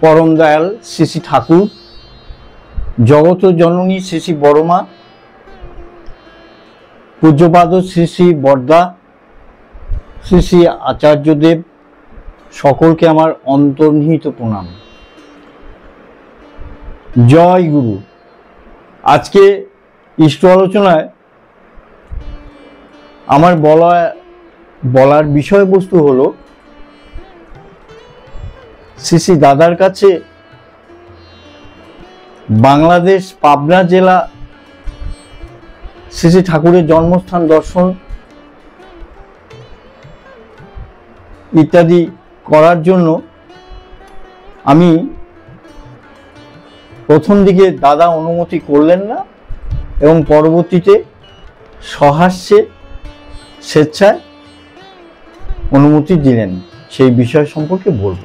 পরম দয়াল শ্রী শ্রী ঠাকুর, জগত জননী শ্রী শ্রী বড়মা, পূজ্যপাদ শ্রী শ্রী বরদা, শ্রী শ্রী আচার্যদেব, সকলকে আমার অন্তর্নিহিত প্রণাম। জয় গুরু। আজকে ইষ্ট আলোচনায় আমার বলার বিষয়বস্তু হলো শ্রী শ্রী দাদার কাছে বাংলাদেশ পাবনা জেলা শ্রী শ্রী ঠাকুরের জন্মস্থান দর্শন ইত্যাদি করার জন্য আমি প্রথম দিকে দাদা অনুমতি করলেন না এবং পরবর্তীতে সহাস্যে স্বেচ্ছায় অনুমতি দিলেন। সেই বিষয় সম্পর্কে বলব।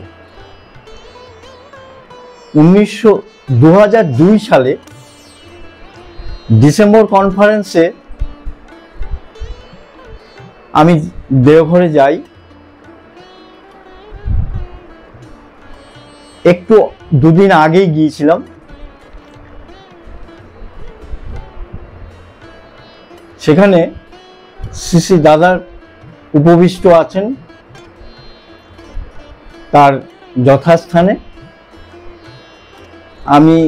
2002 সালে ডিসেম্বর কনফারেন্সে আমি দেওঘরে যাই। একটু দুদিন আগেই গিয়েছিলাম। সেখানে শ্রী শ্রী দাদার উপবিষ্ট আছেন তার যথাস্থানে। আমি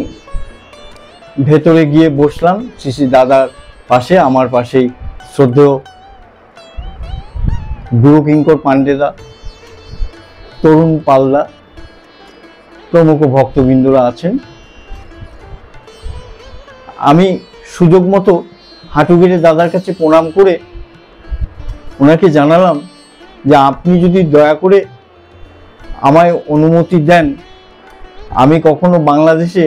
ভেতরে গিয়ে বসলাম শ্রী শ্রী দাদার পাশে। আমার পাশেই শ্রদ্ধেয় গুরু কিঙ্কর পান্ডেদা, তরুণ পালদা প্রমুখ ভক্তবৃন্দরা আছেন। আমি সুযোগ মতো হাঁটু গেড়ে দাদার কাছে প্রণাম করে ওনাকে জানালাম যে আপনি যদি দয়া করে আমায় অনুমতি দেন, আমি কখনো বাংলাদেশে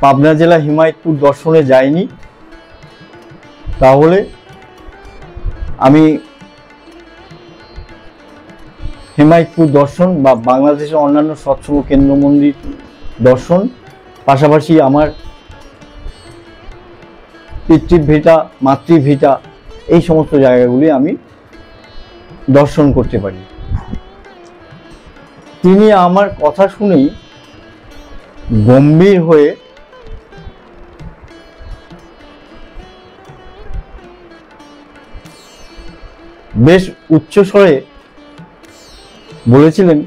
পাবনা জেলা হিমায়তপুর দর্শনে যাইনি, তাহলে আমি হিমায়তপুর দর্শন বা বাংলাদেশের অন্যান্য সৎসঙ্গ কেন্দ্র মন্দির দর্শন, পাশাপাশি আমার পিতৃভিটা মাতৃভিটা এই সমস্ত জায়গাগুলি আমি দর্শন করতে পারি। তিনি আমার কথা শুনেই গম্ভীর হয়ে বেশ উচ্চস্বরে বলেছিলেন,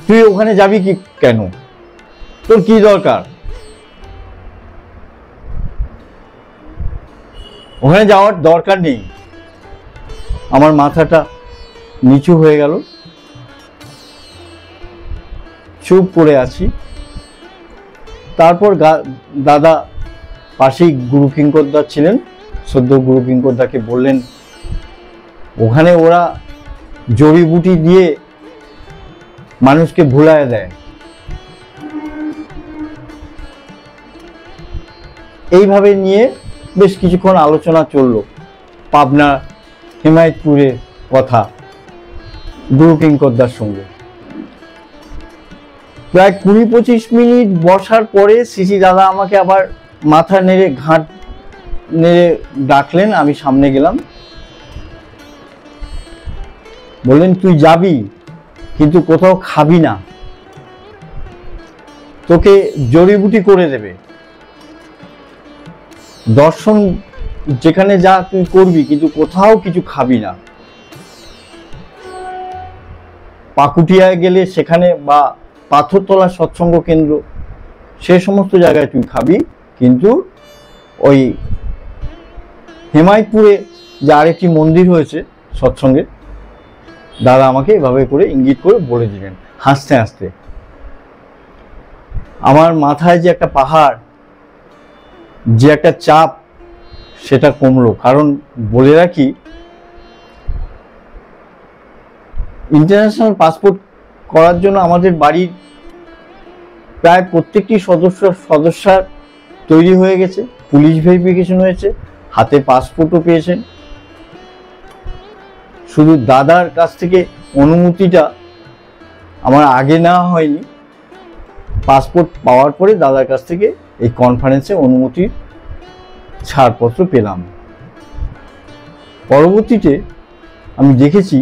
তুই ওখানে যাবি কি কেন? তোর কি দরকার? ওখানে যাওয়ার দরকার নেই। আমার মাথাটা নিচু হয়ে গেল, চুপ করে আছি। তারপর দাদা পাশেই গুরু কিঙ্করদা ছিলেন, সদ্য গুরু কিঙ্করদাকে বললেন, ওখানে ওরা জড়িবুটি দিয়ে মানুষকে ভুলায় দেয়। এইভাবে নিয়ে বেশ কিছুক্ষণ আলোচনা চলল পাবনা হিমায়তপুরের কথা গুরু কিঙ্করদার সঙ্গে। প্রায় 20-25 মিনিট বসার পরে শ্রী শ্রী দাদা আমাকে আবার মাথা নেড়ে ঘাট নেড়ে ডাকলেন। আমি সামনে গেলাম, বললেন, তুই যাবি কিন্তু কোথাও খাবি না, তোকে জড়িবুটি করে দেবে। দর্শন যেখানে যা তুই করবি, কিন্তু কোথাও কিছু খাবি না। পাকুটিয়ায় গেলে সেখানে বা পাথরতলা সৎসঙ্গ কেন্দ্র, সে সমস্ত জায়গায় তুই খাবি, কিন্তু ওই হিমায়তপুরে যে আরেকটি মন্দির হয়েছে সৎসঙ্গে, দাদা আমাকে এভাবে করে ইঙ্গিত করে বলে দিলেন হাসতে হাসতে। আমার মাথায় যে একটা পাহাড়, যে একটা চাপ, সেটা কমলো। কারণ বলে রাখি, ইন্টারন্যাশনাল পাসপোর্ট করার জন্য আমাদের বাড়ির প্রায় প্রত্যেকটি সদস্যার তৈরি হয়ে গেছে, পুলিশ ভেরিফিকেশন হয়েছে, হাতে পাসপোর্টও পেয়েছেন। শুধু দাদার কাছ থেকে অনুমতিটা আমার আগে নেওয়া হয়নি, পাসপোর্ট পাওয়ার পরে দাদার কাছ থেকে এই কনফারেন্সে অনুমতির ছাড়পত্র পেলাম। পরবর্তীতে আমি দেখেছি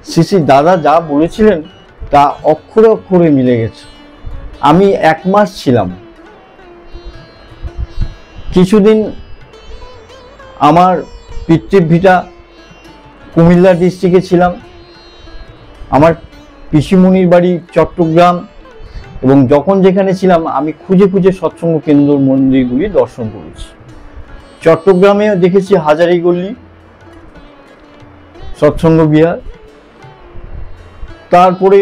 শ্রী শ্রী দাদা যা বলেছিলেন তা অক্ষরে অক্ষরে মিলে গেছে। আমি 1 মাস ছিলাম। কিছুদিন আমার পিতৃভিটা কুমিল্লা ডিস্ট্রিক্টে ছিলাম। আমার পিসিমণির বাড়ি চট্টগ্রাম, এবং যখন যেখানে ছিলাম আমি খুঁজে খুঁজে সৎসঙ্গ কেন্দ্র মন্দিরগুলি দর্শন করেছি। চট্টগ্রামেও দেখেছি হাজারীগল্লি সৎসঙ্গ বিহার, তারপরে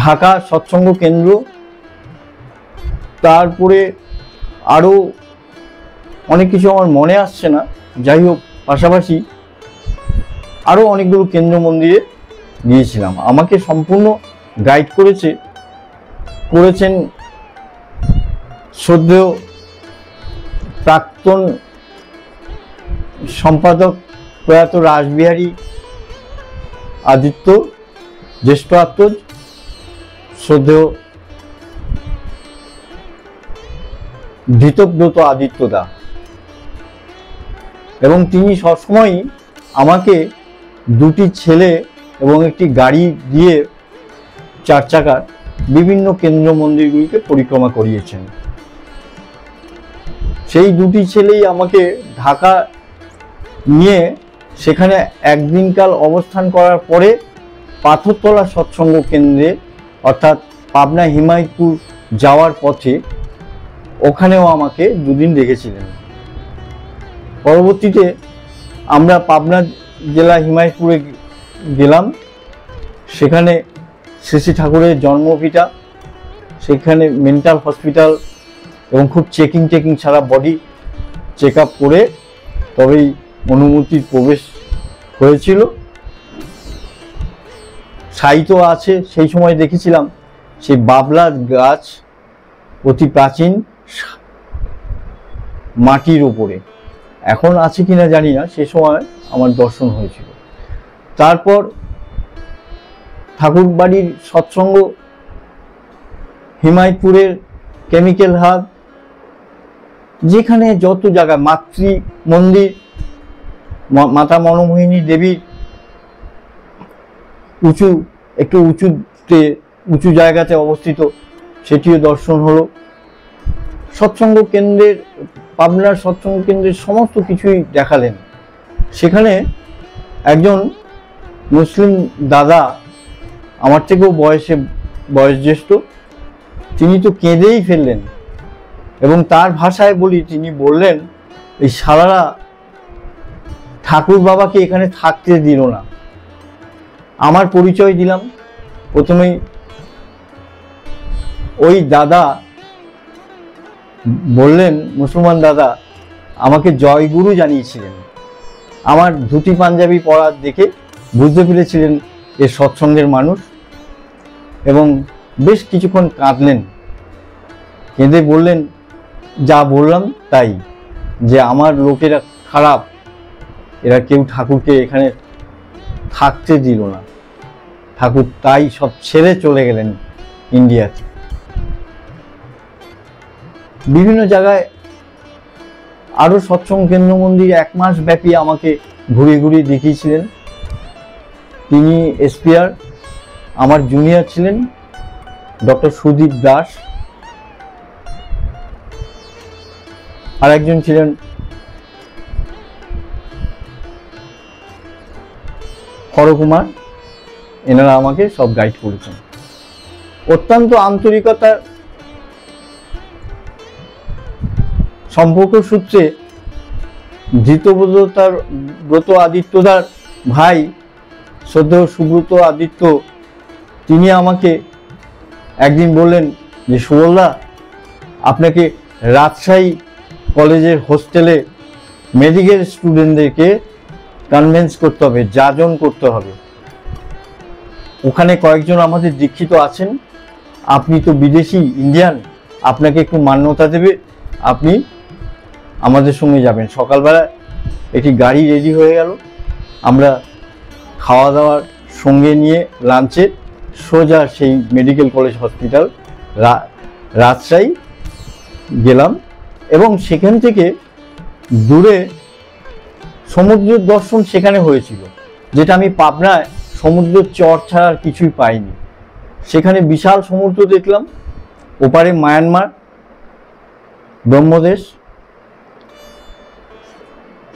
ঢাকা সৎসঙ্গ কেন্দ্র, তারপরে আরও অনেক কিছু আমার মনে আসছে না। যাই হোক, পাশাপাশি আরও অনেকগুলো কেন্দ্র মন্দিরে গিয়েছিলাম। আমাকে সম্পূর্ণ গাইড করেছেন শ্রদ্ধেয় প্রাক্তন সম্পাদক প্রয়াত রাসবিহারী আদিত্য, জ্যেষ্ঠ আত্মজ শ্রদ্ধেয় ধৃতব্রত আদিত্যদা, এবং তিনি সবসময়ই আমাকে 2টি ছেলে এবং একটি গাড়ি দিয়ে 4 চাকার বিভিন্ন কেন্দ্র মন্দিরগুলিকে পরিক্রমা করিয়েছেন। সেই 2টি ছেলেই আমাকে ঢাকা নিয়ে সেখানে একদিনকাল অবস্থান করার পরে পাথরতলা সৎসঙ্গ কেন্দ্রে, অর্থাৎ পাবনা হিমায়তপুর যাওয়ার পথে, ওখানেও আমাকে 2 দিন রেখেছিলেন। পরবর্তীতে আমরা পাবনা জেলা হিমায়তপুরে গেলাম। সেখানে শ্রী ঠাকুরের জন্মভিটা, সেখানে মেন্টাল হসপিটাল, এবং খুব চেকিং ছাড়া বডি চেক আপ করে তবেই অনুমতির প্রবেশ হয়েছিল। সাহিত্য আছে, সেই সময় দেখেছিলাম সেই বাবলা গাছ অতি প্রাচীন মাটির উপরে, এখন আছে কিনা জানি না, সে সময় আমার দর্শন হয়েছিল। তারপর ঠাকুর বাড়ির সৎসঙ্গ, হিমায়তপুরের কেমিক্যাল হাব, যেখানে যত জায়গা, মাতৃ মন্দির, মাতা মনমোহিনী দেবীর একটু উঁচু জায়গাতে অবস্থিত, সেটিও দর্শন হলো। সৎসঙ্গ কেন্দ্রের, পাবনার সৎসঙ্গ কেন্দ্রের সমস্ত কিছুই দেখালেন। সেখানে একজন মুসলিম দাদা, আমার থেকেও বয়স জ্যেষ্ঠ, তিনি তো কেঁদেই ফেললেন, এবং তার ভাষায় বলি, তিনি বললেন, এই শালারা ঠাকুর বাবাকে এখানে থাকতে দিল না। আমার পরিচয় দিলাম। প্রথমেই ওই দাদা বললেন, মুসলমান দাদা আমাকে জয়গুরু জানিয়েছিলেন। আমার ধুতি পাঞ্জাবি পরা দেখে বুঝতে পেরেছিলেন এ সৎসঙ্গের মানুষ, এবং বেশ কিছুক্ষণ কাঁদলেন। কেঁদে বললেন, যা বললাম তাই, যে আমার লোকেরা খারাপ, এরা কেউ ঠাকুরকে এখানে থাকতে দিল না। ঠাকুর তাই সব ছেড়ে চলে গেলেন ইন্ডিয়াতে। বিভিন্ন জায়গায় আরো সৎসঙ্গ কেন্দ্র মন্দির 1 মাস ব্যাপী আমাকে ঘুরিয়ে দেখিয়েছিলেন। তিনি এসপিআর, আমার জুনিয়র ছিলেন ডক্টর সুদীপ দাস, আর একজন ছিলেন হরকুমার। এনারা আমাকে সব গাইড করেছেন। অত্যন্ত আন্তরিকতার সম্পর্ক সূত্রে ধৃতব্রত আদিত্যদার ভাই শ্রদ্ধেয় সুব্রত আদিত্য, তিনি আমাকে একদিন বললেন যে, সুবলদা, আপনাকে রাজশাহী কলেজের হোস্টেলে মেডিকেল স্টুডেন্টদেরকে কনভিন্স করতে হবে, যাজন করতে হবে। ওখানে কয়েকজন আমাদের দীক্ষিত আছেন, আপনি তো বিদেশি ইন্ডিয়ান, আপনাকে একটু মান্যতা দেবে, আপনি আমাদের সঙ্গে যাবেন। সকালবেলা একটি গাড়ি রেডি হয়ে গেল, আমরা খাওয়া দাওয়ার সঙ্গে নিয়ে লাঞ্চে সোজা সেই মেডিকেল কলেজ হসপিটাল রাজশাহী গেলাম, এবং সেখান থেকে দূরে সমুদ্রের দর্শন সেখানে হয়েছিল, যেটা আমি পাবনায় সমুদ্র চর ছাড়া আর কিছুই পাইনি। সেখানে বিশাল সমুদ্র দেখলাম, ওপারে মায়ানমার, ব্রহ্মদেশ।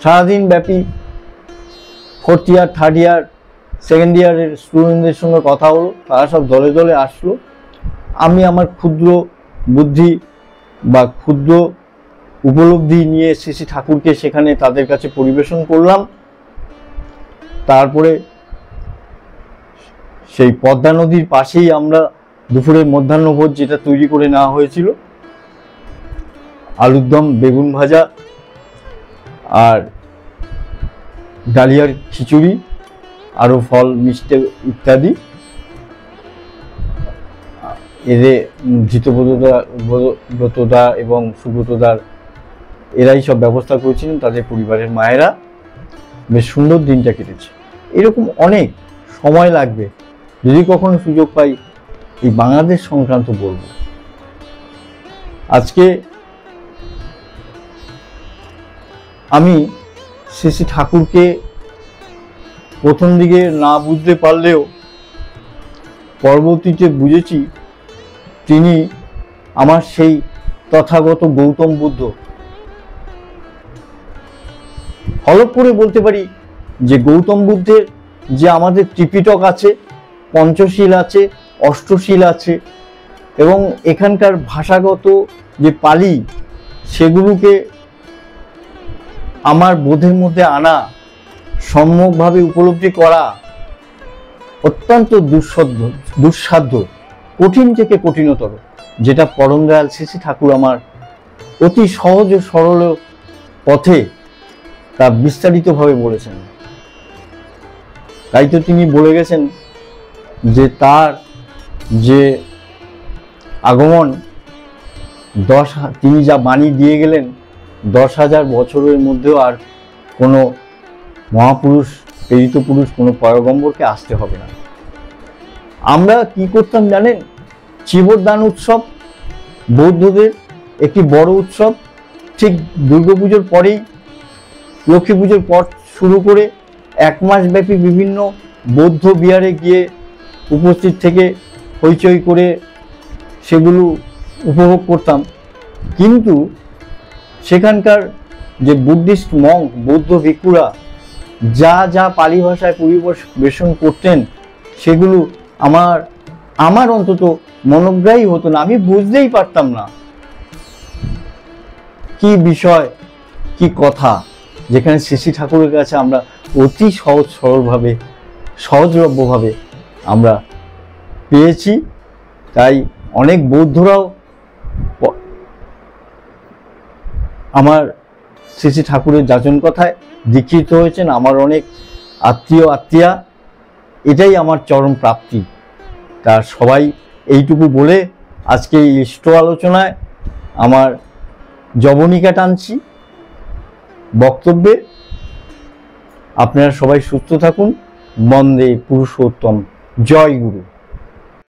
সারাদিন ব্যাপী 4th ইয়ার, 3rd ইয়ার, 2nd ইয়ারের স্টুডেন্টদের সঙ্গে কথা হলো, তারা সব দলে দলে আসলো। আমি আমার ক্ষুদ্র বুদ্ধি বা ক্ষুদ্র উপলব্ধি নিয়ে শ্রী শ্রী ঠাকুরকে সেখানে তাদের কাছে পরিবেশন করলাম। তারপরে সেই পদ্মা নদীর পাশেই আমরা দুপুরের মধ্যাহ্নভোজ যেটা তৈরি করে নেওয়া হয়েছিল, আলুর দম, বেগুন ভাজা আর ডালিয়ার খিচুড়ি, আরও ফল মিষ্টি ইত্যাদি, এদের ধৃতব্রতদা এবং সুব্রতদার এরাই সব ব্যবস্থা করেছিলেন, তাদের পরিবারের মায়েরা। বেশ সুন্দর দিনটা কেটেছে। এরকম অনেক সময় লাগবে, যদি কখনো সুযোগ পাই এই বাংলাদেশ সংক্রান্ত বলবো। আজকে আমি শ্রী শ্রী ঠাকুরকে প্রথম দিকে না বুঝতে পারলেও পরবর্তীতে বুঝেছি তিনি আমার সেই তথাগত গৌতম বুদ্ধ। হলপ করে বলতে পারি যে গৌতম বুদ্ধের যে আমাদের ত্রিপিটক আছে, পঞ্চশীল আছে, অষ্টশীল আছে, এবং এখানকার ভাষাগত যে পালি, সেগুলোকে আমার বোধের মধ্যে আনা, সম্যকভাবে উপলব্ধি করা অত্যন্ত দুঃসাধ্য, কঠিন থেকে কঠিনতর, যেটা পরম দয়াল শ্রী শ্রী ঠাকুর আমার অতি সহজ ও সরল পথে তা বিস্তারিতভাবে বলেছেন। তাই তো তিনি বলে গেছেন যে তার যে আগমন তিনি যা বাণী দিয়ে গেলেন, 10,000 বছরের মধ্যেও আর কোনো মহাপুরুষ, প্রেরিত পুরুষ, কোনো পয়গম্বরকে আসতে হবে না। আমরা কি করতাম জানেন? চিবরদান উৎসব বৌদ্ধদের একটি বড় উৎসব, ঠিক দুর্গাপুজোর পরেই, লক্ষ্মী পুজোর পর শুরু করে 1 মাস ব্যাপী বিভিন্ন বৌদ্ধ বিহারে গিয়ে উপস্থিত থেকে হইচই করে সেগুলো উপভোগ করতাম। কিন্তু সেখানকার যে বুদ্ধিস্ট মঙ্ক, বৌদ্ধ ভিক্ষুরা যা যা পালি ভাষায় পরিবেশন করতেন, সেগুলো আমার অন্তত মনোগ্রাহী হতো না, আমি বুঝতেই পারতাম না কি বিষয়, কি কথা, যেখানে শ্রী শ্রী ঠাকুরের কাছে আমরা অতি সহজ সরলভাবে, সহজলভ্যভাবে আমরা পেয়েছি। তাই অনেক বৌদ্ধরাও আমার শ্রী শ্রী ঠাকুরের যাচন কথায় দীক্ষিত হয়েছেন, আমার অনেক আত্মীয়া। এটাই আমার চরম প্রাপ্তি। তার সবাই এইটুকু বলে আজকে এই ইষ্ট আলোচনায় আমার জবনিকা টানছি বক্তব্যে। আপনারা সবাই সুস্থ থাকুন। বন্দে পুরুষোত্তম। জয় গুরু।